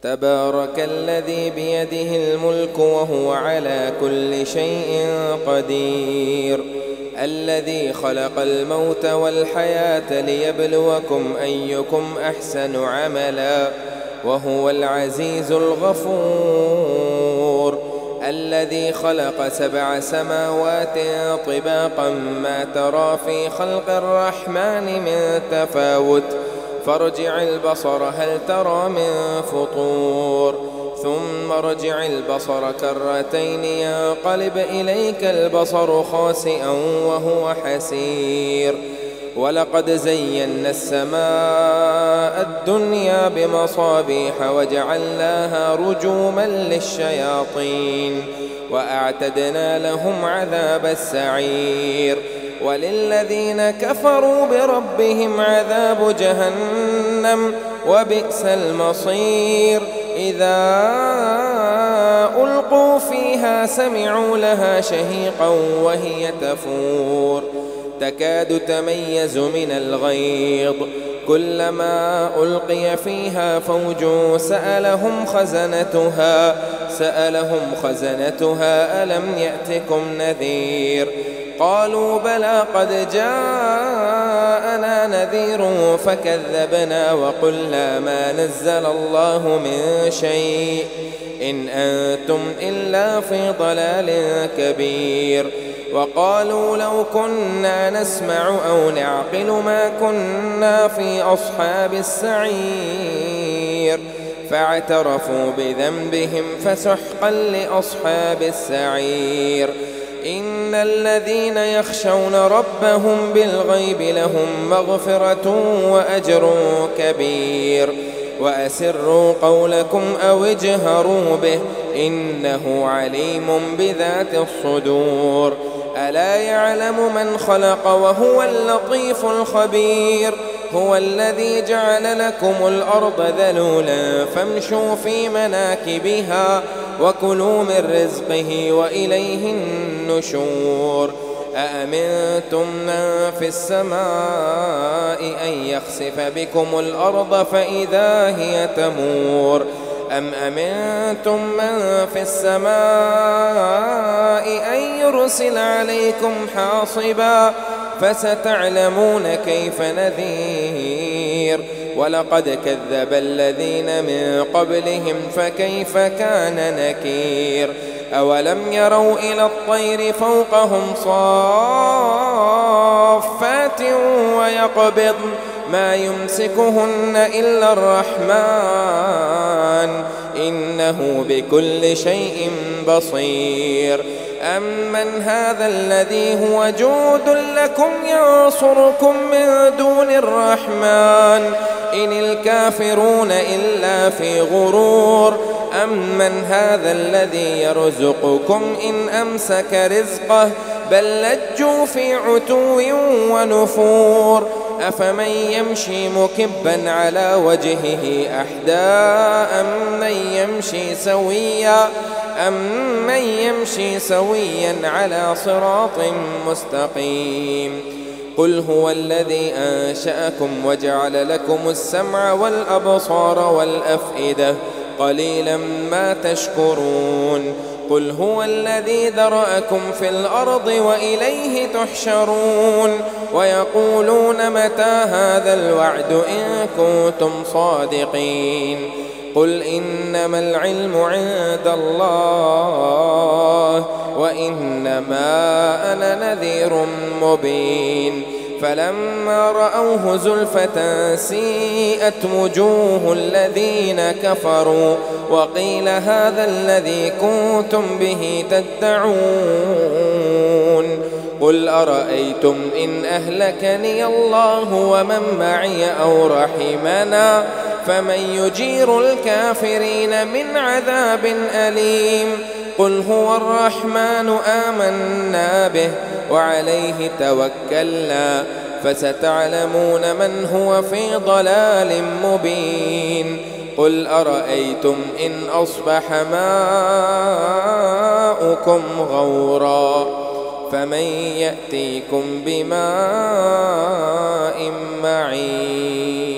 تبارك الذي بيده الملك وهو على كل شيء قدير، الذي خلق الموت والحياة ليبلوكم أيكم أحسن عملا وهو العزيز الغفور، الذي خلق 7 سماوات طباقا ما ترى في خلق الرحمن من تفاوت فارجع البصر هل ترى من فطور ثم ارجع البصر كرتين ينقلب إليك البصر خاسئا وهو حسير. ولقد زينا السماء الدنيا بمصابيح وجعلناها رجوما للشياطين وأعتدنا لهم عذاب السعير. وللذين كفروا بربهم عذاب جهنم وبئس المصير. إذا ألقوا فيها سمعوا لها شهيقا وهي تفور تكاد تميز من الغيظ كلما ألقي فيها فوج سألهم خزنتها ألم يأتكم نذير قالوا بلى قد جاءنا نذير فكذبنا وقلنا ما نزل الله من شيء إن أنتم إلا في ضلال كبير. وقالوا لو كنا نسمع أو نعقل ما كنا في أصحاب السعير فاعترفوا بذنبهم فسحقا لأصحاب السعير. إن الذين يخشون ربهم بالغيب لهم مغفرة وأجر كبير. وأسروا قولكم أو اجهروا به إنه عليم بذات الصدور. ألا يعلم من خلق وهو اللطيف الخبير. هو الذي جعل لكم الأرض ذلولا فامشوا في مناكبها وكلوا من رزقه وإليه النشور. أأمنتم من في السماء أن يخسف بكم الأرض فإذا هي تمور أم أمنتم من في السماء أن يرسل عليكم حاصبا فستعلمون كيف نذير. ولقد كذب الذين من قبلهم فكيف كان نكير. أولم يروا إلى الطير فوقهم صافات ويقبضن ما يمسكهن إلا الرحمن إنه بكل شيء بصير. أمن هذا الذي هو جود لكم ينصركم من دون الرحمن إن الكافرون إلا في غرور. أمن هذا الذي يرزقكم إن أمسك رزقه بل لجوا في عتو ونفور. أفمن يمشي مكبا على وجهه أحدى أمن يمشي سويا على صراط مستقيم. قل هو الذي أنشأكم وجعل لكم السمع والأبصار والأفئدة قليلا ما تشكرون. قل هو الذي ذرأكم في الأرض وإليه تحشرون. ويقولون متى هذا الوعد إن كنتم صادقين. قل إنما العلم عند الله وإنما أنا نذير مبين. فلما رأوه زلفة سيئت وجوه الذين كفروا وقيل هذا الذي كنتم به تدعون. قل أرأيتم إن أهلكني الله ومن معي أو رحمنا فمن يجير الكافرين من عذاب أليم. قل هو الرحمن آمنا به وعليه توكلنا فستعلمون من هو في ضلال مبين. قل أرأيتم إن أصبح ماؤكم غورا فمن يأتيكم بماء معين.